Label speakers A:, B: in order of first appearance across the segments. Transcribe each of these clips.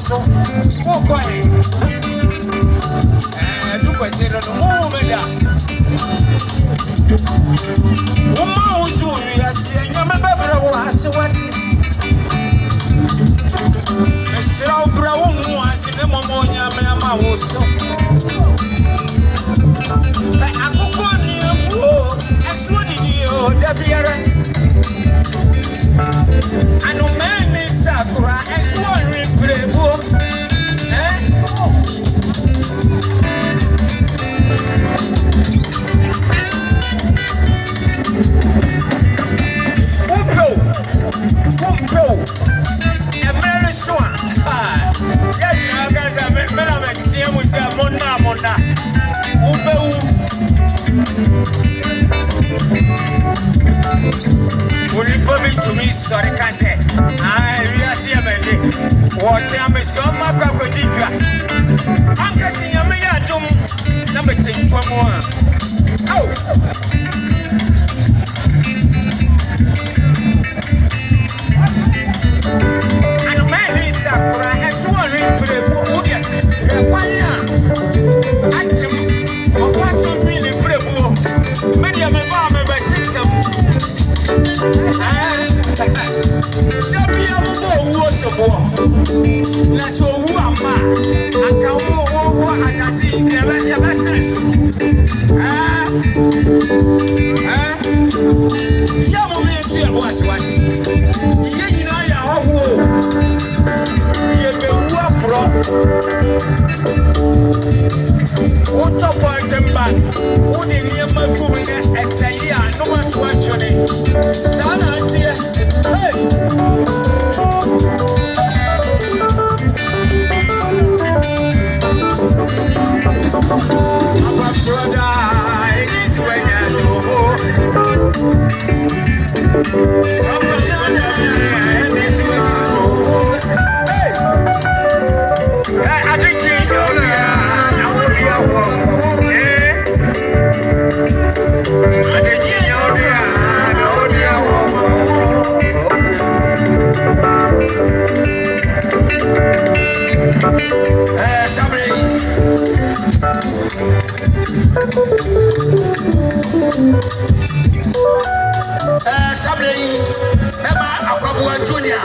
A: so. Who quiet? Do question on the woman. Woman who's who we are seeing. Your member was what? Mr. Brown was in the Momonia, Mamma was so. Akwankwan as one in you, Dabiara. And no man is Sakura as one in Prebo. Wumpo, a very swan. Yes, guys, I'm a museum with a Mona. Will you put me to me? Sorry, can't say. I really am a day. What am I so much of a deeper? I'm guessing a million number 10 for more. Oh, and a man is Sakura as one in Prebo. At him, of what's so really Prebo. Many of my farmer by system. Was a war. That's what who am I? I can walk as I see never says. Yamu was one. You know, what a part of man? Who did you ever go and say, no one to actually? Sana, hey. Our brother, it is when I know. Our brother, it is when I know. Hey, I think you know that. I will be a woman. I think you know that. I will be a woman. Somebody. Somebody, Akwaboah Junior.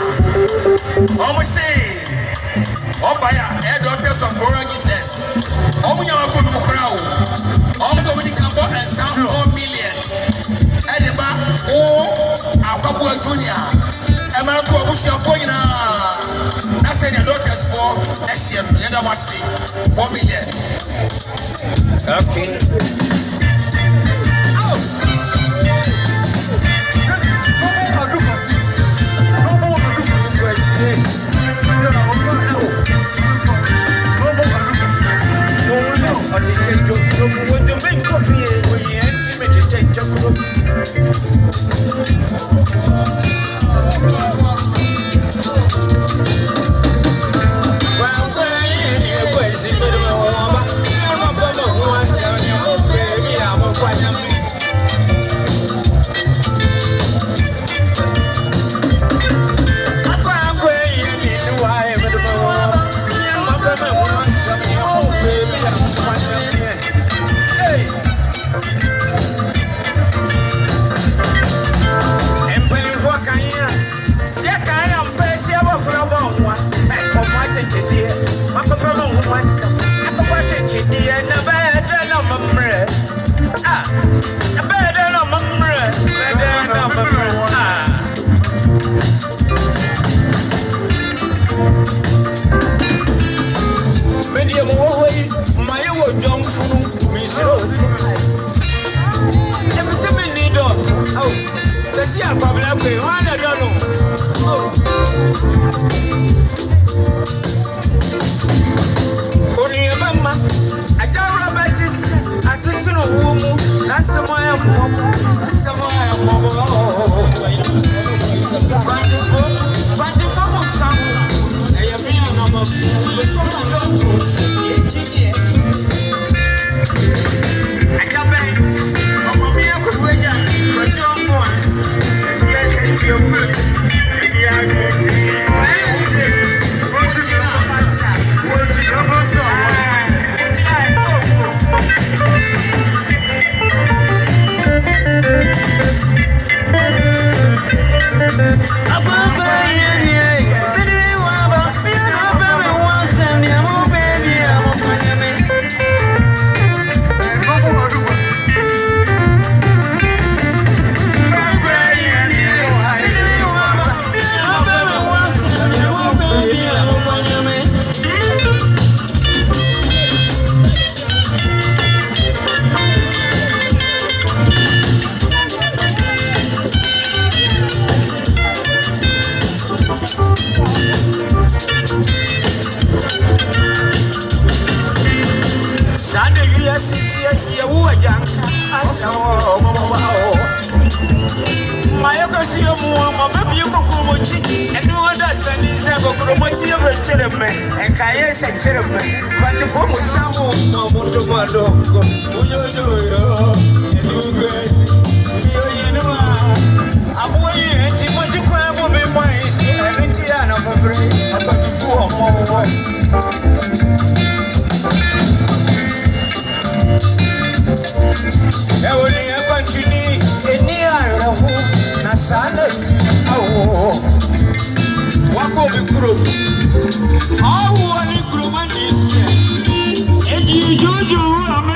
A: Almost say, oh, by a doctors of Koran Jesus. Oh, we are going to crowd. Also, we can buy and sound 4 million. And the back, oh, Akwaboah Junior. I'm a promotion for you now. That's the doctors for SCM. The other was 4 million. Okay.
B: city, a woman, I saw Mayoka see a woman, maybe you could go and do other Sundays and go promote your children and Kayas and children. But the poem was some no Montomado. I'm waiting to put your crab will be mine. And it's a number three. I'm going to go more. Only a country in the island, Nasana. Oh, what will be group? I want a group and you do, I'm